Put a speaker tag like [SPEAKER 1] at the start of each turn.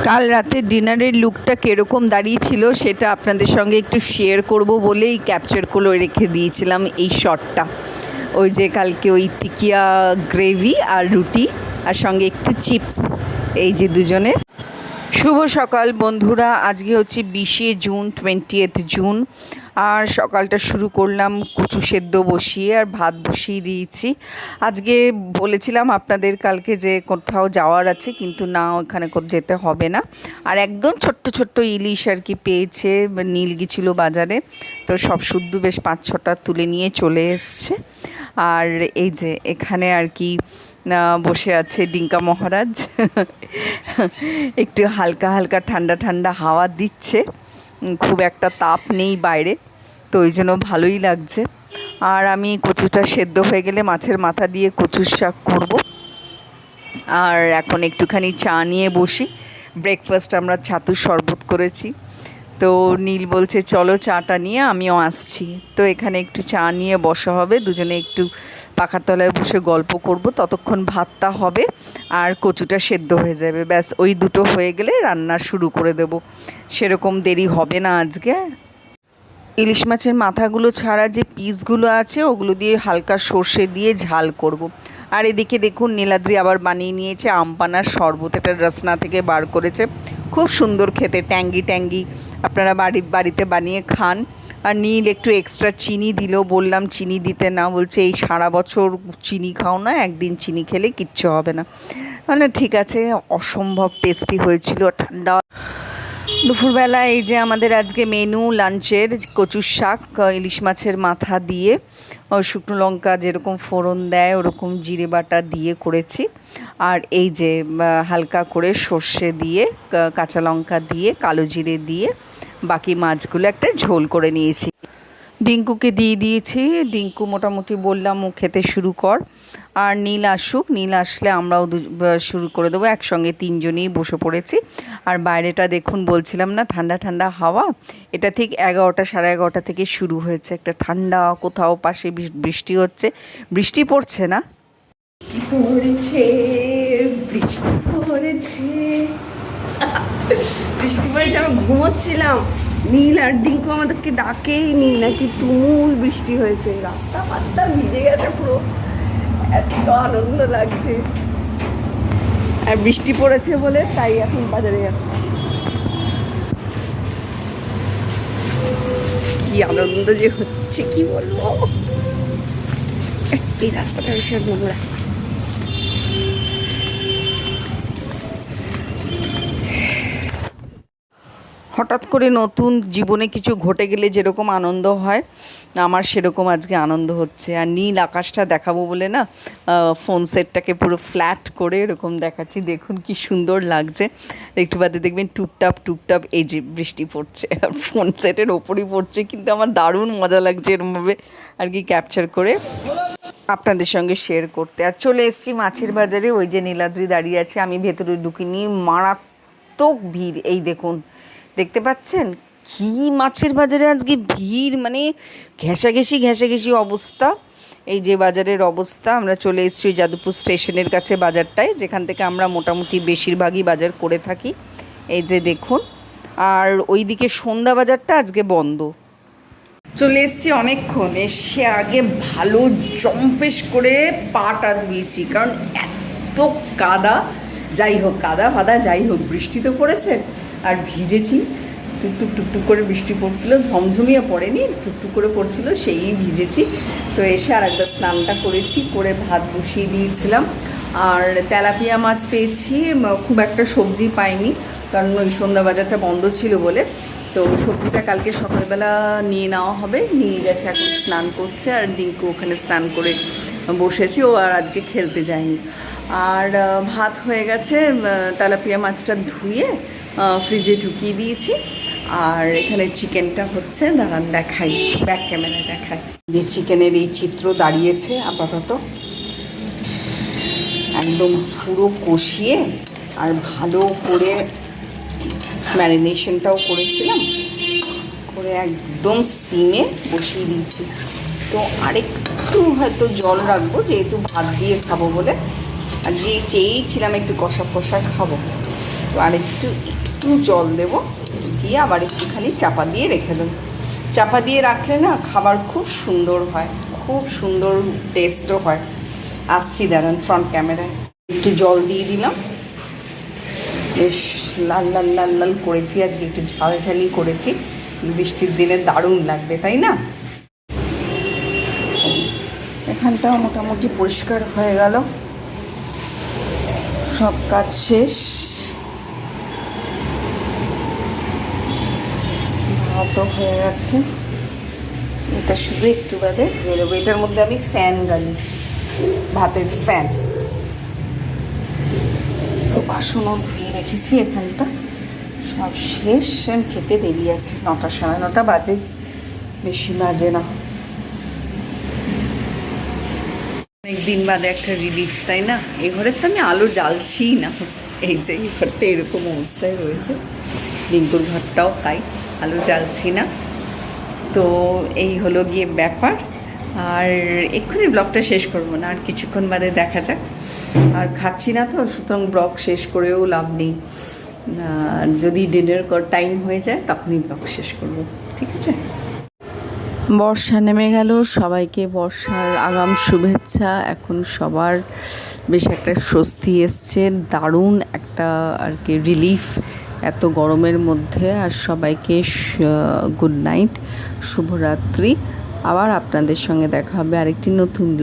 [SPEAKER 1] কাল রাতে ডিনারের লুকটা কীরকম দাঁড়িয়েছিল সেটা আপনাদের সঙ্গে একটু শেয়ার করব বলেই ক্যাপচার করে রেখে দিয়েছিলাম এই শটটা। ওই যে কালকে ওই টিকিয়া গ্রেভি আর রুটি আর সঙ্গে একটু চিপস, এই যে দুজনের। শুভ সকাল বন্ধুরা, আজকে হচ্ছে 20শে জুন, 20th জুন। আর সকালটা শুরু করলাম কচু সেদ্ধ বসিয়ে আর ভাত বসিয়ে দিয়েছি। আজকে বলেছিলাম আপনাদের কালকে যে কোথাও যাওয়ার আছে, কিন্তু না, ওখানে যেতে হবে না। আর একদম ছোট্ট ছোট্ট ইলিশ আর কি পেয়েছে, নীল গিয়েছিল বাজারে, তো সব শুদ্ধ বেশ 5-6টা তুলে নিয়ে চলে এসছে। আর এই যে এখানে আর কি বসে আছে ডিঙ্কা মহারাজ। একটু হালকা হালকা ঠান্ডা ঠান্ডা হাওয়া দিচ্ছে, খুব একটা তাপ নেই বাইরে, তো ওই জন্য ভালোই লাগছে। আর আমি কচুটা সেদ্ধ হয়ে গেলে মাছের মাথা দিয়ে কচুর শাক করব। আর এখন একটুখানি চা নিয়ে বসি। ব্রেকফাস্ট আমরা ছাতুর শরবত করেছি, তো নীল বলছে চলো চাটা নিয়ে আমিও আসছি। তো এখানে একটু চা নিয়ে বসা হবে, দুজনে একটু পাখার তলায় বসে গল্প করব, ততক্ষণ ভাতটা হবে আর কচুটা সেদ্ধ হয়ে যাবে। ব্যাস ওই দুটো হয়ে গেলে রান্না শুরু করে দেব, সেরকম দেরি হবে না আজকে। ইলিশ মাছের মাথাগুলো ছাড়া যে পিসগুলো আছে ওগুলো দিয়ে হালকা সর্ষে দিয়ে ঝাল করব। আর এদিকে দেখুন নীলাদ্রি আবার বানিয়ে নিয়েছে আমপানার শরবত, এটা রসনা থেকে বার করেছে, খুব সুন্দর খেতে, ট্যাঙ্গি ট্যাঙ্গি। আপনারা বাড়িতে বানিয়ে খান। আর নীল একটু এক্সট্রা চিনি দিল, বললাম চিনি দিতে না, বলছে এই সারা বছর চিনি খাও না, একদিন চিনি খেলে কিচ্ছু হবে না। মানে ঠিক আছে, অসম্ভব টেস্টি হয়েছিল, ঠান্ডা। দুপুরবেলা এই যে আমাদের আজকে মেনু লাঞ্চের কচুর শাক ইলিশ মাছের মাথা দিয়ে, শুকনো লঙ্কা যেরকম ফোড়ন দেয় ওরকম জিরে বাটা দিয়ে করেছি। আর এই যে হালকা করে সর্ষে দিয়ে, কাঁচা লঙ্কা দিয়ে, কালো জিরে দিয়ে বাকি মাছগুলো একটা ঝোল করে নিয়েছি। ডিঙ্কুকে দিয়ে দিয়েছি, ডিঙ্কু মোটামুটি বললাম ও খেতে শুরু কর। আর নীল আসুক, নীল আসলে আমরাও শুরু করে দেবো, একসঙ্গে তিনজনেই বসে পড়েছি। আর বাইরেটা দেখুন, বলছিলাম না ঠান্ডা ঠান্ডা হাওয়া, এটা ঠিক 11টা 11:30 থেকে শুরু হয়েছে একটা ঠান্ডা। কোথাও পাশে বৃষ্টি হচ্ছে, বৃষ্টি পড়ছে না, পড়েছে, বৃষ্টি পড়েছে, বৃষ্টি পড়েছে। আমি ঘুমোচ্ছিলাম, নীল আর ডিঙ্কু আমাদেরকে ডাকেই নি, নাকি তুমুল বৃষ্টি হয়েছে, রাস্তা ফাস্তা ভিজে গেছে পুরো, এত আনন্দ লাগছে। আর বৃষ্টি পড়েছে বলে তাই এখন বাজারে যাচ্ছি, কি আনন্দ যে হচ্ছে কি বলবো। এই রাস্তাটা ভীষণ নোংরা। হঠাৎ করে নতুন জীবনে কিছু ঘটে গেলে যেরকম আনন্দ হয়, আমার সেরকম আজকে আনন্দ হচ্ছে। আর নীল আকাশটা দেখাবো বলে না ফোন সেটটাকে পুরো ফ্ল্যাট করে এরকম দেখাচ্ছি, দেখুন কি সুন্দর লাগছে। একটু বাদে দেখবেন টুপটাপ টুপটাপ এই যে বৃষ্টি পড়ছে, আর ফোন সেটের ওপরই পড়ছে, কিন্তু আমার দারুণ মজা লাগছে এরকমভাবে আর কি ক্যাপচার করে আপনাদের সঙ্গে শেয়ার করতে। আর চলে এসেছি মাছের বাজারে, ওই যে নীলাদ্রি দাঁড়িয়ে আছে, আমি ভেতরে ঢুকিনি, মারাত্মক ভিড়। এই দেখুন, দেখতে পাচ্ছেন কি মাছের বাজারে আজকে ভিড়, মানে ঘেঁষাঘেঁষি অবস্থা। এই যে বাজারের অবস্থা, আমরা চলে এসেছি ওই যাদবপুর স্টেশনের কাছে বাজারটায়, যেখান থেকে আমরা মোটামুটি বেশিরভাগই বাজার করে থাকি। এই যে দেখুন, আর ওইদিকে সন্ধ্যা বাজারটা আজকে বন্ধ। চলে এসেছি অনেকক্ষণ, এসে আগে ভালো জম্পেশ করে পাটা ধুয়েছি, কারণ এত কাদা। যাই হোক, কাদা ফাদা যাই হোক, বৃষ্টি তো পড়েছে আর ভিজেছি, টুকটুক টুকটুক করে বৃষ্টি পড়ছিল, ঝমঝমিয়ে পড়েনি, টুকটুক করে পড়ছিল, সেই ভিজেছি। তো এসে আর একটা স্নানটা করেছি, করে ভাত বসিয়ে দিয়েছিলাম। আর তেলাপিয়া মাছ পেয়েছি, খুব একটা সবজি পাইনি, কারণ ওই সন্ধ্যা বাজারটা বন্ধ ছিল বলে। তো সবজিটা কালকে সকালবেলা নিয়ে নেওয়া হবে। নিয়ে গেছে, এখন স্নান করছে, আর ডিঙ্কু ওখানে স্নান করে বসেছি, ও আর আজকে খেলতে যায়নি। আর ভাত হয়ে গেছে, তেলাপিয়া মাছটা ধুয়ে ফ্রিজে ঢুকিয়ে দিয়েছি। আর এখানে চিকেনটা হচ্ছে, দাঁড়ান দেখাই, ব্যাক ক্যামেরায় দেখাই, যে চিকেনের এই চিত্র দাঁড়িয়েছে আপাতত, একদম পুরো কষিয়ে আর ভালো করে ম্যারিনেশনটাও করেছিলাম, করে একদম সিমে বসিয়ে দিয়েছি। তো আরেকটু হয়তো জল রাখবো, যেহেতু ভাত দিয়ে খাবো বলে, আর দিয়ে চেয়েছিলাম একটু কষা কষা খাবো। তো আর একটু জল দেব, দিয়ে আবার একটুখানি চাপা দিয়ে রেখে দেবো। চাপা দিয়ে রাখলে না খাবার খুব সুন্দর হয়, খুব সুন্দর টেস্টও হয়। আসছি দাঁড়ান ফ্রন্ট ক্যামেরায়। একটু জল দিয়ে দিলাম, বেশ লাল লাল লাল লাল করেছি আজকে, একটু ঝালঝালি করেছি। বৃষ্টির দিনে দারুণ লাগবে, তাই না? এখানটাও মোটামুটি পরিষ্কার হয়ে গেল, সব কাজ শেষ। ভাতও হয়ে গেছে, এটা শুধু একটু বাদে বেরোবো। এটার মধ্যে আমি ফ্যান গালি, ভাতের ফ্যান। তো বাসনও ধুয়ে রেখেছি, এখানটা সব শেষ। খেতে দেরি আছে, 9টা সাড়ে 9টা বাজে, বেশি বাজে না। অনেকদিন বাদে একটা রিলিফ, তাই না? এই ঘরের তো আমি আলো জ্বালছিই না, এই যে এই ঘরটা এরকম অবস্থায় রয়েছে, রিঙ্কুর ঘরটাও তাই, আলো জ্বালছি না। তো এই হলো গিয়ে ব্যাপার। আর এক্ষুনি ব্লগটা শেষ করব না, আর কিছুক্ষণ বাদে দেখা যাক। আর খাচ্ছি না তো, সুতরাং ব্লগ শেষ করেও লাভ নেই। যদি ডিনার টাইম হয়ে যায় তখনই ব্লগ শেষ করব, ঠিক আছে? বর্ষা নেমে গেল, সবাইকে বর্ষার আগাম শুভেচ্ছা। এখন সবার বেশ একটা স্বস্তি এসছে, দারুণ একটা আর কি রিলিফ এত গরমের মধ্যে। আর সবাইকে গুড নাইট, শুভরাত্রি। আবার আপনাদের সঙ্গে দেখা হবে আরেকটি নতুন